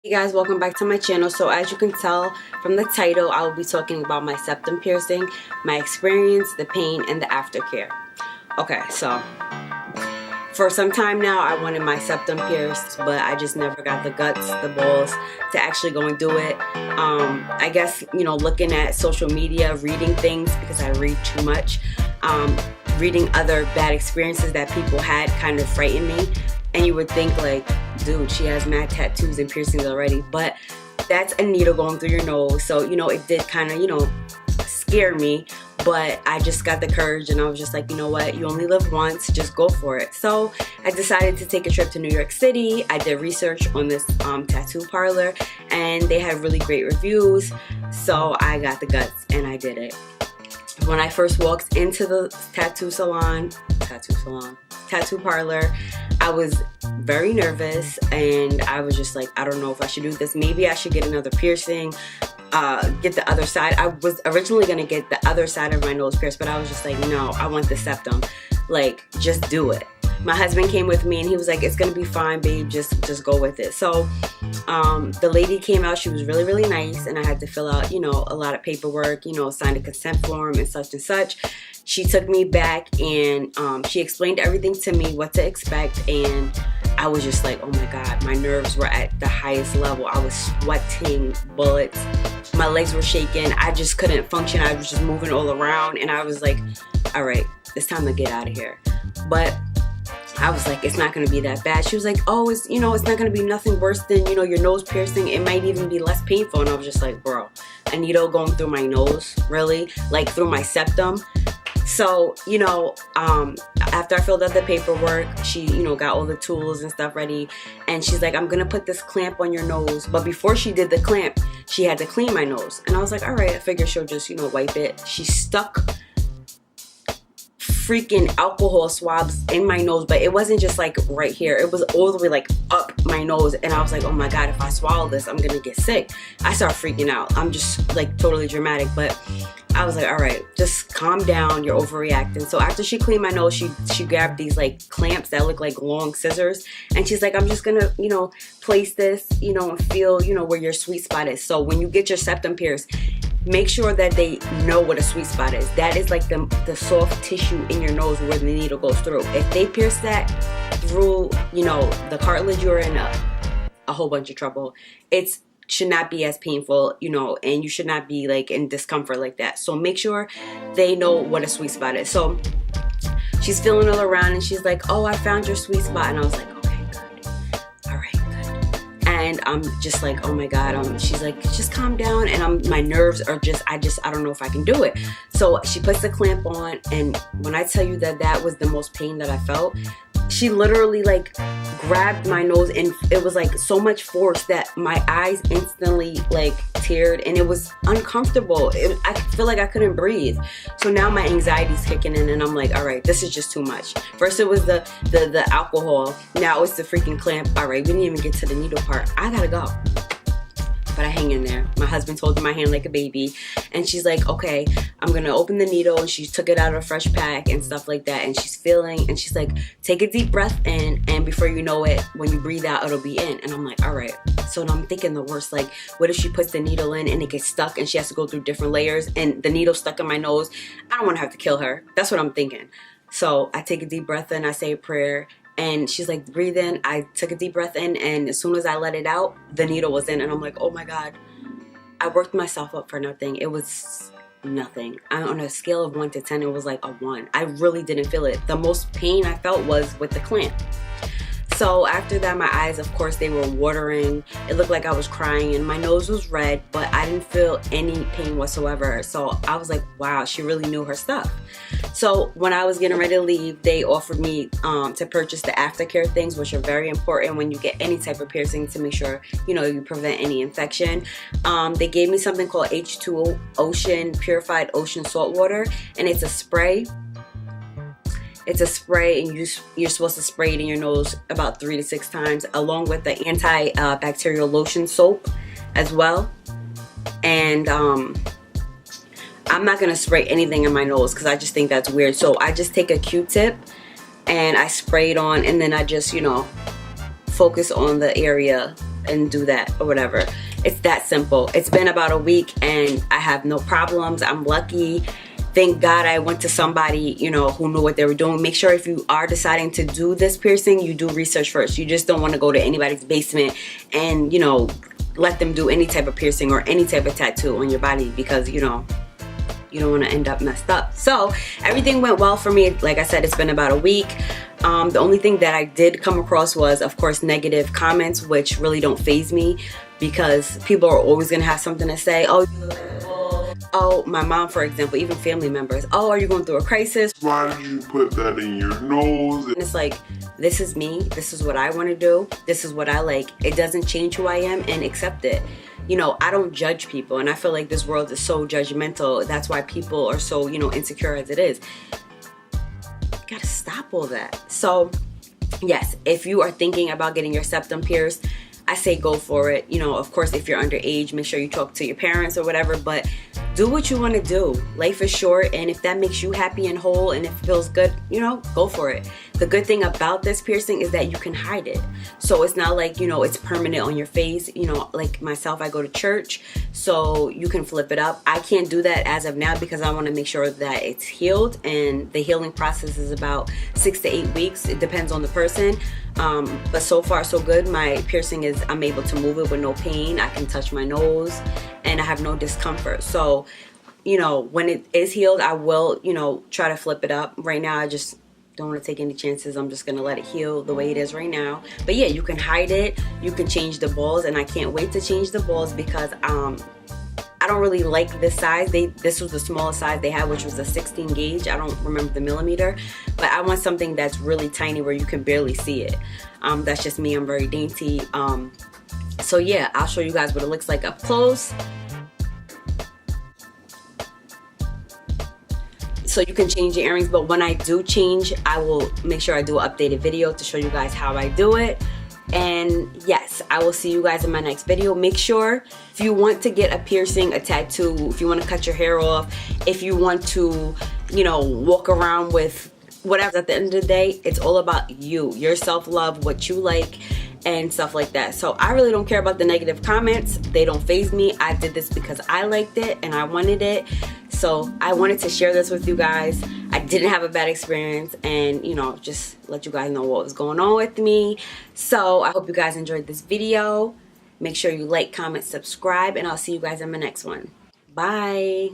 Hey guys, welcome back to my channel. So as you can tell from the title, I will be talking about my septum piercing, my experience, the pain, and the aftercare. Okay, so for some time now I wanted my septum pierced, but I just never got the guts, the balls to actually go and do it. I guess, you know, looking at social media, reading things, because I read too much, reading other bad experiences that people had kind of frightened me. And you would think like, dude, she has mad tattoos and piercings already. But that's a needle going through your nose. So, you know, it did kind of, you know, scare me. But I just got the courage and I was just like, you know what, you only live once, just go for it. So I decided to take a trip to New York City. I did research on this tattoo parlor and they had really great reviews. So I got the guts and I did it. When I first walked into the tattoo parlor, I was very nervous and I was just like, I don't know if I should do this. Maybe I should get another piercing, get the other side. I was originally gonna get the other side of my nose pierced, but I was just like, no, I want the septum. Like, just do it. My husband came with me and he was like, it's gonna be fine, babe, just go with it. So the lady came out, she was really, really nice, and I had to fill out, you know, a lot of paperwork, you know, sign a consent form and such and such. She took me back and she explained everything to me, what to expect, and I was just like, oh my God, my nerves were at the highest level. I was sweating bullets. My legs were shaking. I just couldn't function. I was just moving all around and I was like, all right, it's time to get out of here. But I was like, it's not going to be that bad. She was like, oh, it's, you know, it's not going to be nothing worse than, you know, your nose piercing. It might even be less painful. And I was just like, bro, a needle going through my nose, really? Like through my septum? So, you know, after I filled out the paperwork, she, you know, got all the tools and stuff ready. And she's like, I'm going to put this clamp on your nose. But before she did the clamp, she had to clean my nose. And I was like, all right, I figured she'll just, you know, wipe it. She stuck freaking alcohol swabs in my nose, but it wasn't just like right here, it was all the way like up my nose, and I was like, oh my God, if I swallow this, I'm gonna get sick. I started freaking out. I'm just like totally dramatic, but I was like, all right, just calm down, you're overreacting. So after she cleaned my nose, she grabbed these like clamps that look like long scissors, and she's like, I'm just gonna, you know, place this, you know, and feel, you know, where your sweet spot is. So when you get your septum pierced, make sure that they know what a sweet spot is. That is like the soft tissue in your nose where the needle goes through. If they pierce that through, you know, the cartilage, you're in a whole bunch of trouble. It should not be as painful, you know, and you should not be like in discomfort like that. So make sure they know what a sweet spot is. So she's feeling all around and she's like, oh, I found your sweet spot. And I was like, okay, good. All right, good. And I'm just like, oh my God. She's like, just calm down. And my nerves are just, I don't know if I can do it. So she puts the clamp on. And when I tell you that that was the most pain that I felt, she literally like grabbed my nose and it was like so much force that my eyes instantly like teared and it was uncomfortable. I feel like I couldn't breathe. So now my anxiety's kicking in and I'm like, all right, this is just too much. First it was the alcohol. Now it's the freaking clamp. All right, we didn't even get to the needle part. I gotta go. But I hang in there. My husband's holding my hand like a baby. And she's like, okay, I'm going to open the needle. And she took it out of a fresh pack and stuff like that. And she's feeling, and she's like, take a deep breath in. And before you know it, when you breathe out, it'll be in. And I'm like, all right. So I'm thinking the worst. Like, what if she puts the needle in and it gets stuck and she has to go through different layers and the needle's stuck in my nose? I don't want to have to kill her. That's what I'm thinking. So I take a deep breath in. I say a prayer. And she's like, breathe in. I took a deep breath in, and as soon as I let it out, the needle was in. And I'm like, oh my God, I worked myself up for nothing. It was nothing. On a scale of 1 to 10, it was like a 1. I really didn't feel it. The most pain I felt was with the clamp. So after that, my eyes, of course, they were watering. It looked like I was crying and my nose was red, but I didn't feel any pain whatsoever. So I was like, wow, she really knew her stuff. So when I was getting ready to leave, they offered me to purchase the aftercare things, which are very important when you get any type of piercing to make sure, you know, you prevent any infection. They gave me something called H2O Ocean Purified Ocean Salt Water, and it's a spray. It's a spray, and you're supposed to spray it in your nose about 3 to 6 times, along with the Antimicrobial Lotion Soap as well. And I'm not going to spray anything in my nose because I just think that's weird. So I just take a Q-tip and I spray it on, and then I just, you know, focus on the area and do that or whatever. It's that simple. It's been about a week and I have no problems. I'm lucky. Thank God I went to somebody, you know, who knew what they were doing. Make sure if you are deciding to do this piercing, you do research first. You just don't want to go to anybody's basement and, you know, let them do any type of piercing or any type of tattoo on your body, because, you know, you don't want to end up messed up. So everything went well for me. Like I said, it's been about a week. The only thing that I did come across was, of course, negative comments, which really don't faze me, because people are always going to have something to say. Oh, you look like a bull. Oh, my mom, for example, even family members. Oh, are you going through a crisis? Why did you put that in your nose? And it's like, this is me. This is what I want to do. This is what I like. It doesn't change who I am, and accept it. You know, I don't judge people, and I feel like this world is so judgmental. That's why people are so, you know, insecure as it is. You gotta stop all that. So, yes, if you are thinking about getting your septum pierced, I say go for it. You know, of course, if you're underage, make sure you talk to your parents or whatever, but do what you want to do. Life is short, and if that makes you happy and whole and it feels good, you know, go for it. The good thing about this piercing is that you can hide it. So it's not like, you know, it's permanent on your face. You know, like myself, I go to church, so you can flip it up. I can't do that as of now because I want to make sure that it's healed, and the healing process is about 6 to 8 weeks. It depends on the person. But so far so good. My piercing is, I'm able to move it with no pain. I can touch my nose and I have no discomfort. So, you know, when it is healed, I will, you know, try to flip it up. Right now, I just don't want to take any chances. I'm just going to let it heal the way it is right now. But yeah, you can hide it. You can change the balls, and I can't wait to change the balls because I don't really like this size. This was the smallest size they had, which was a 16 gauge. I don't remember the millimeter, but I want something that's really tiny where you can barely see it. That's just me. I'm very dainty. So yeah, I'll show you guys what it looks like up close. So you can change your earrings, but when I do change, I will make sure I do an updated video to show you guys how I do it. And yes, I will see you guys in my next video. Make sure, if you want to get a piercing, a tattoo, if you want to cut your hair off, if you want to, you know, walk around with whatever, at the end of the day, it's all about you, your self-love, what you like, and stuff like that. So I really don't care about the negative comments. They don't faze me. I did this because I liked it and I wanted it. So I wanted to share this with you guys. I didn't have a bad experience, and, you know, just let you guys know what was going on with me. So I hope you guys enjoyed this video. Make sure you like, comment, subscribe, and I'll see you guys in my next one. Bye.